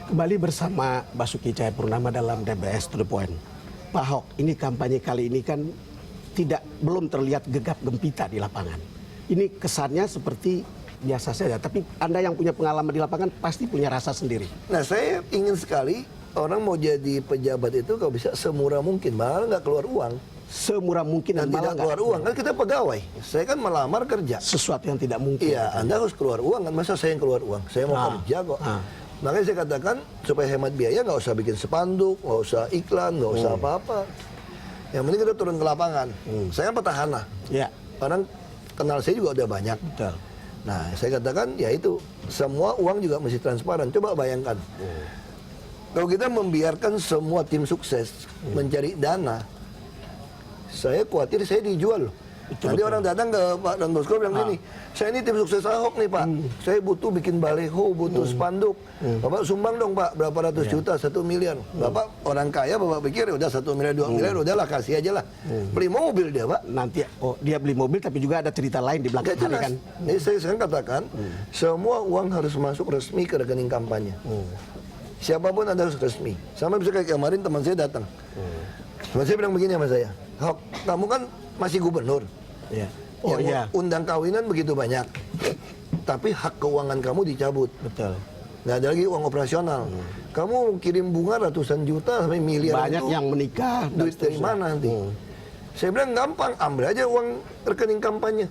Kembali bersama Basuki Cahayapurnama dalam DBS To The Point. Pak Ahok, ini kampanye kali ini kan belum terlihat gegap gempita di lapangan. Ini kesannya seperti biasa saja, tapi Anda yang punya pengalaman di lapangan pasti punya rasa sendiri. Nah, saya ingin sekali orang mau jadi pejabat itu kalau bisa semurah mungkin, malah nggak keluar uang. Semurah mungkin dan malah tidak keluar uang, kan kita pegawai. Saya kan melamar kerja. Sesuatu yang tidak mungkin. Iya, Anda harus keluar uang kan, masa saya yang keluar uang? Saya mau kerja kok. Makanya saya katakan supaya hemat biaya nggak usah bikin spanduk, nggak usah iklan, nggak usah apa-apa. Yang penting kita turun ke lapangan. Saya petahana. Ya. Orang kenal saya juga udah banyak. Betul. Nah, saya katakan ya itu, semua uang juga mesti transparan. Coba bayangkan. Kalau kita membiarkan semua tim sukses mencari dana, saya khawatir saya dijual loh. Nanti orang datang ke Pak Don Bosco bilang gini, saya ini tim sukses Ahok nih Pak, saya butuh bikin baleho, butuh spanduk. Bapak sumbang dong Pak, berapa ratus juta, 1 miliar. Bapak orang kaya, Bapak pikir udah 1 miliar, 2 miliar, udahlah kasih aja lah. Beli mobil dia Pak. Nanti dia beli mobil tapi juga ada cerita lain di belakang hari kan. Jadi saya sekarang katakan, semua uang harus masuk resmi ke rekening kampanye. Siapapun Anda harus resmi. Sama bisa kayak kemarin teman saya datang. Teman saya bilang begini sama saya, Ahok, kamu kan masih gubernur. Ya. Oh iya. Undang kawinan begitu banyak. Tapi hak keuangan kamu dicabut. Betul. Nggak ada lagi uang operasional. Kamu kirim bunga ratusan juta sampai miliar. Banyak itu yang menikah. duit dari mana nanti? Saya bilang gampang, ambil aja uang rekening kampanye.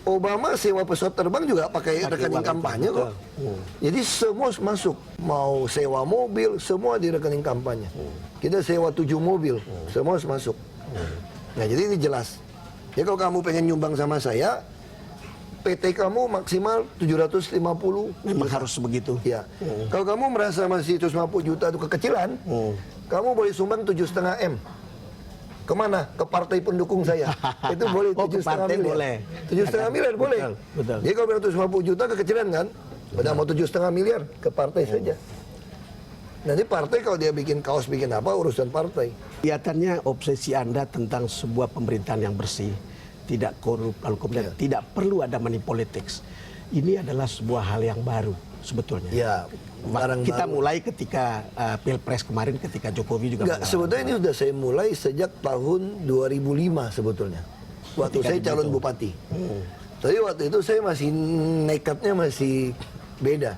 Obama sewa pesawat terbang juga pakai rekening kampanye kok. Jadi semua masuk. Mau sewa mobil, semua di rekening kampanye. Kita sewa 7 mobil, semua masuk. Nah, jadi ini jelas. Jadi kalau kamu pengen nyumbang sama saya, PT kamu maksimal 750. Memang harus begitu. Ya. Kalau kamu merasa masih 150 juta itu kekecilan, kamu boleh sumbang 7,5 M. Kemana? Ke partai pendukung saya. Itu boleh 7,5 miliar. Boleh. 7,5 miliar boleh. Betul. Jadi kalau 150 juta kekecilan kan, udah mau 7,5 miliar ke partai saja. Nanti partai kalau dia bikin kaos, bikin apa, urusan partai. Kelihatannya obsesi Anda tentang sebuah pemerintahan yang bersih, tidak korup, lalu kemudian tidak perlu ada money politics. Ini adalah sebuah hal yang baru sebetulnya. Ya, kita mulai ketika Pilpres kemarin, ketika Jokowi juga. Enggak, sebetulnya ini sudah saya mulai sejak tahun 2005 sebetulnya. Waktu saya calon bupati. Tapi waktu itu saya masih nekatnya masih beda.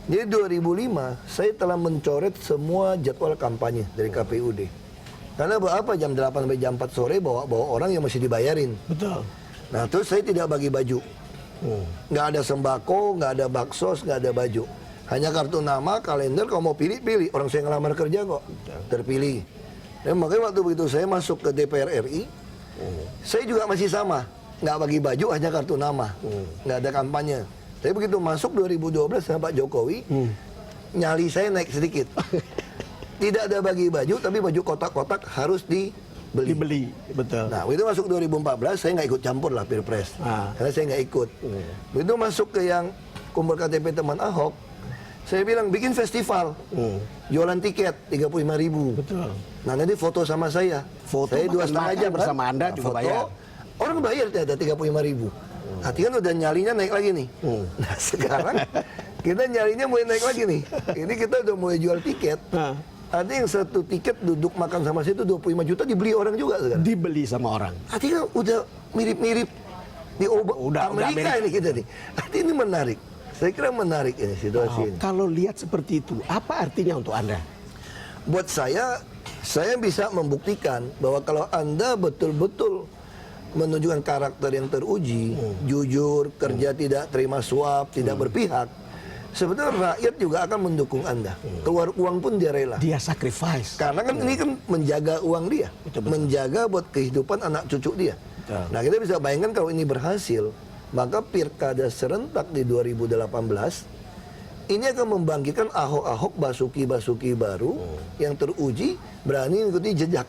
Jadi 2005 saya telah mencoret semua jadwal kampanye dari KPUD. Karena apa jam 8 sampai jam 4 sore bawa orang yang masih dibayarin. Betul. Nah terus saya tidak bagi baju. Nggak ada sembako, nggak ada baksos, nggak ada baju. Hanya kartu nama, kalender, kalau mau pilih. Orang saya ngelamar kerja kok, terpilih. Dan makanya waktu begitu saya masuk ke DPR RI, saya juga masih sama. Nggak bagi baju, hanya kartu nama. Nggak ada kampanye. Tapi begitu masuk 2012 sama Pak Jokowi, nyali saya naik sedikit. Tidak ada bagi baju, tapi baju kotak-kotak harus dibeli. Betul. Nah, begitu masuk 2014, saya nggak ikut campur lah Pilpres. Karena saya nggak ikut. Begitu masuk ke yang kumpul KTP teman Ahok, saya bilang bikin festival. Jualan tiket 35.000. Betul. Nah, nanti foto sama saya. Foto saya 2,5 jam bersama Anda juga foto, bayar. Orang bayar ternyata 35.000. Hati kan udah nyalinya naik lagi nih. Nah, sekarang kita nyalinya mulai naik lagi nih. Ini kita udah mulai jual tiket. Ada yang satu tiket duduk makan sama saya itu 25 juta dibeli orang juga sekarang. Dibeli sama orang. Artinya udah mirip-mirip di Amerika ini kita nih. Artinya ini menarik. Saya kira menarik ini situasi ini. Kalau lihat seperti itu, apa artinya untuk Anda? Buat saya bisa membuktikan bahwa kalau Anda betul-betul menunjukkan karakter yang teruji, jujur, kerja tidak terima suap, tidak berpihak, sebetulnya rakyat juga akan mendukung Anda. Keluar uang pun dia rela. Dia sacrifice. Karena kan ini kan menjaga uang dia, menjaga buat kehidupan anak cucu dia. Nah, kita bisa bayangkan kalau ini berhasil, maka pilkada serentak di 2018 ini akan membangkitkan Ahok-Ahok, Basuki-Basuki baru yang teruji, berani mengikuti jejak.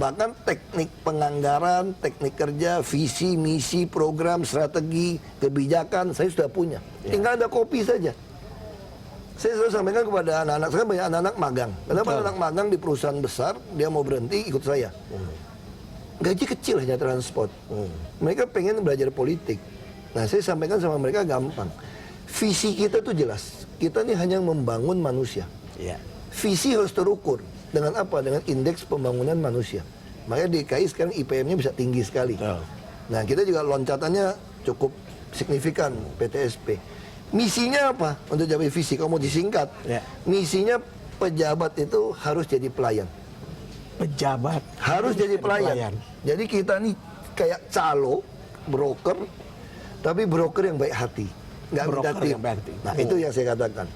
Bahkan teknik penganggaran, teknik kerja, visi, misi, program, strategi, kebijakan saya sudah punya. Tinggal ada kopi saja. Saya selalu sampaikan kepada anak-anak, saya banyak anak-anak magang. Kenapa anak magang di perusahaan besar, dia mau berhenti ikut saya. Gaji kecil hanya transport. Mereka pengen belajar politik. Nah, saya sampaikan sama mereka gampang. visi kita tuh jelas. Kita ini hanya membangun manusia. Ya. Visi harus terukur dengan apa? Dengan indeks pembangunan manusia. Makanya DKI sekarang IPM-nya bisa tinggi sekali. Betul. Nah, kita juga loncatannya cukup signifikan PTSP. Misinya apa? Untuk capai visi, kalau mau disingkat, Ya. misinya pejabat itu harus jadi pelayan. Pejabat Harus jadi pelayan. Jadi kita nih kayak calo, broker, tapi broker yang baik hati. Nggak Broker minta tip. yang baik hati. Nah, itu yang saya katakan.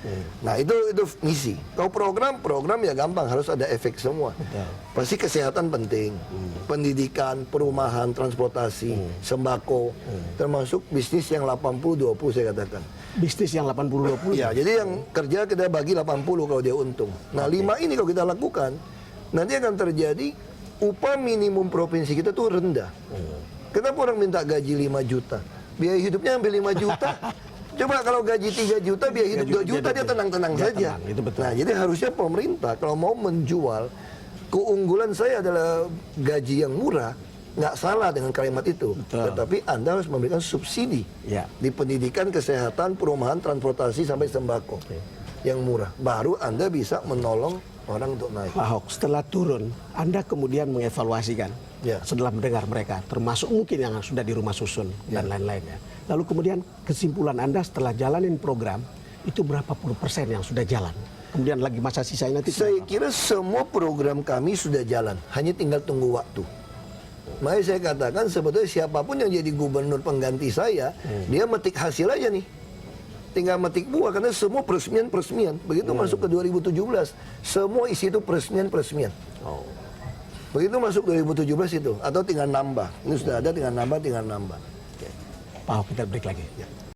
Nah, itu misi. Kalau program ya gampang, harus ada efek semua. Betul. Pasti kesehatan penting, pendidikan, perumahan, transportasi, sembako, termasuk bisnis yang 80-20 saya katakan. Bisnis yang 80-20. Ya, jadi yang kerja kita bagi 80 kalau dia untung. Nah, 5 ini kalau kita lakukan, nanti akan terjadi upah minimum provinsi kita tuh rendah. Kenapa orang minta gaji 5 juta? Biaya hidupnya hampir 5 juta. Coba kalau gaji 3 juta, biaya hidup 2 juta, dia tenang-tenang Dia saja. tenang, itu betul. Nah, jadi harusnya pemerintah kalau mau menjual, keunggulan saya adalah gaji yang murah, nggak salah dengan kalimat itu. Betul. Tetapi Anda harus memberikan subsidi Ya. di pendidikan, kesehatan, perumahan, transportasi, sampai sembako yang murah. Baru Anda bisa menolong orang untuk naik. Pak Ahok, setelah turun, Anda kemudian mengevaluasikan Ya. setelah mendengar mereka, termasuk mungkin yang sudah di rumah susun dan lain-lainnya. Lalu kemudian kesimpulan Anda setelah jalanin program, itu berapa puluh persen yang sudah jalan? Kemudian lagi masa sisanya nanti Saya berapa? kira semua program kami sudah jalan, hanya tinggal tunggu waktu. Makanya saya katakan sebetulnya siapapun yang jadi gubernur pengganti saya, dia metik hasil aja nih. Tinggal metik buah, karena semua peresmian. Begitu masuk ke 2017, semua isi itu peresmian. Oh. Begitu masuk 2017 itu, atau tinggal nambah. Ini sudah ada, tinggal nambah. Pak Ahok, kita break lagi. Ya.